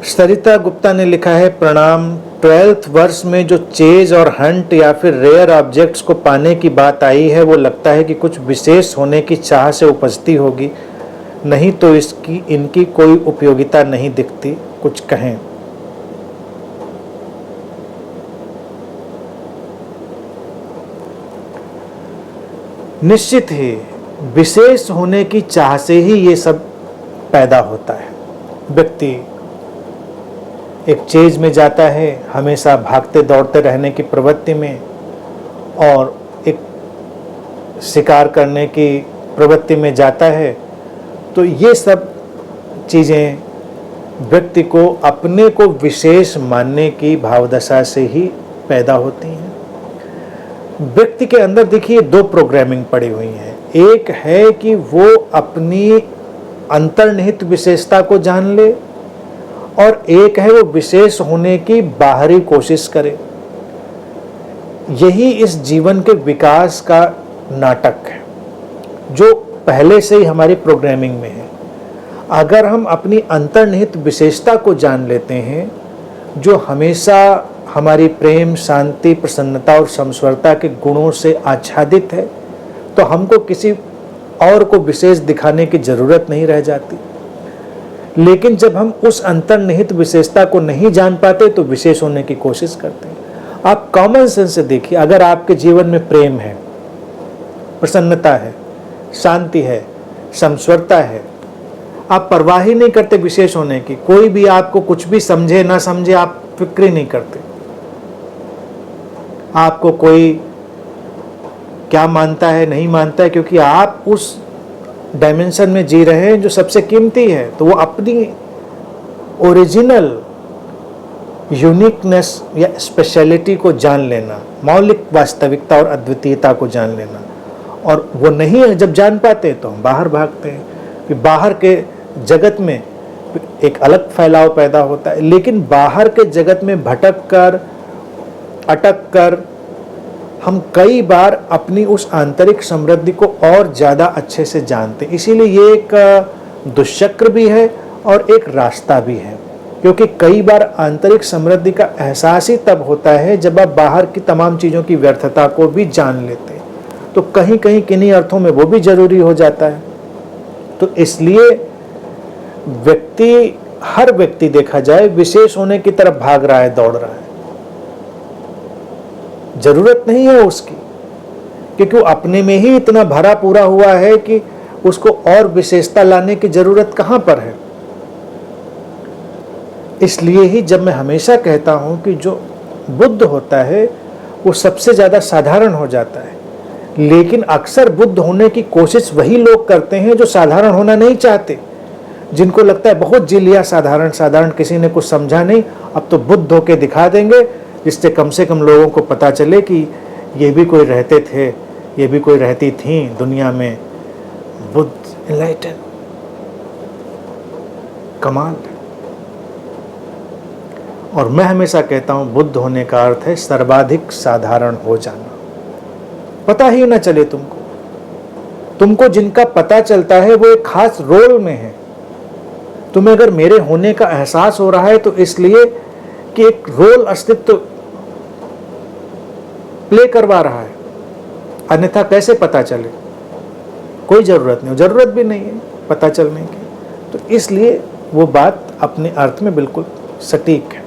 सरिता गुप्ता ने लिखा है, प्रणाम। 12th वर्ष में जो चेज और हंट या फिर रेयर ऑब्जेक्ट्स को पाने की बात आई है, वो लगता है कि कुछ विशेष होने की चाह से उपजती होगी, नहीं तो इनकी कोई उपयोगिता नहीं दिखती। कुछ कहें। निश्चित ही विशेष होने की चाह से ही ये सब पैदा होता है। व्यक्ति एक चेज में जाता है, हमेशा भागते दौड़ते रहने की प्रवृत्ति में, और एक शिकार करने की प्रवृत्ति में जाता है। तो ये सब चीज़ें व्यक्ति को अपने को विशेष मानने की भावदशा से ही पैदा होती हैं। व्यक्ति के अंदर देखिए दो प्रोग्रामिंग पड़ी हुई है। एक है कि वो अपनी अंतर्निहित विशेषता को जान ले, और एक है वो विशेष होने की बाहरी कोशिश करे। यही इस जीवन के विकास का नाटक है, जो पहले से ही हमारी प्रोग्रामिंग में है। अगर हम अपनी अंतर्निहित विशेषता को जान लेते हैं, जो हमेशा हमारी प्रेम, शांति, प्रसन्नता और समस्वरता के गुणों से आच्छादित है, तो हमको किसी और को विशेष दिखाने की जरूरत नहीं रह जाती। लेकिन जब हम उस अंतर्निहित विशेषता को नहीं जान पाते तो विशेष होने की कोशिश करते हैं। आप कॉमन सेंस से देखिए, अगर आपके जीवन में प्रेम है, प्रसन्नता है, शांति है, समस्वरता है, आप परवाह ही नहीं करते विशेष होने की। कोई भी आपको कुछ भी समझे ना समझे, आप फिक्र ही नहीं करते। आपको कोई क्या मानता है नहीं मानता है, क्योंकि आप उस डायमेंशन में जी रहे हैं जो सबसे कीमती है। तो वो अपनी ओरिजिनल यूनिकनेस या स्पेशलिटी को जान लेना, मौलिक वास्तविकता और अद्वितीयता को जान लेना, और वो नहीं है जब जान पाते तो हम बाहर भागते हैं कि बाहर के जगत में एक अलग फैलाव पैदा होता है। लेकिन बाहर के जगत में भटक कर, अटक कर हम कई बार अपनी उस आंतरिक समृद्धि को और ज़्यादा अच्छे से जानते हैं। इसीलिए ये एक दुष्चक्र भी है और एक रास्ता भी है, क्योंकि कई बार आंतरिक समृद्धि का एहसास ही तब होता है जब आप बाहर की तमाम चीज़ों की व्यर्थता को भी जान लेते हैं। तो कहीं कहीं किन्हीं अर्थों में वो भी जरूरी हो जाता है। तो इसलिए हर व्यक्ति देखा जाए विशेष होने की तरफ भाग रहा है, दौड़ रहा है। जरूरत नहीं है उसकी, क्योंकि वो अपने में ही इतना भरा पूरा हुआ है कि उसको और विशेषता लाने की जरूरत कहां पर है। इसलिए ही जब मैं हमेशा कहता हूं कि जो बुद्ध होता है वो सबसे ज्यादा साधारण हो जाता है, लेकिन अक्सर बुद्ध होने की कोशिश वही लोग करते हैं जो साधारण होना नहीं चाहते, जिनको लगता है बहुत जी लिया साधारण साधारण, किसी ने कुछ समझा नहीं, अब तो बुद्ध होके दिखा देंगे, जिससे कम से कम लोगों को पता चले कि ये भी कोई रहते थे, ये भी कोई रहती थी दुनिया में। बुद्ध एनलाइटन, कमाल। और मैं हमेशा कहता हूं बुद्ध होने का अर्थ है सर्वाधिक साधारण हो जाना, पता ही ना चले तुमको जिनका पता चलता है वो एक खास रोल में है। तुम्हें अगर मेरे होने का एहसास हो रहा है तो इसलिए कि एक रोल अस्तित्व प्ले करवा रहा है, अन्यथा कैसे पता चले? कोई जरूरत नहीं, जरूरत भी नहीं है पता चलने की। तो इसलिए वो बात अपने अर्थ में बिल्कुल सटीक है।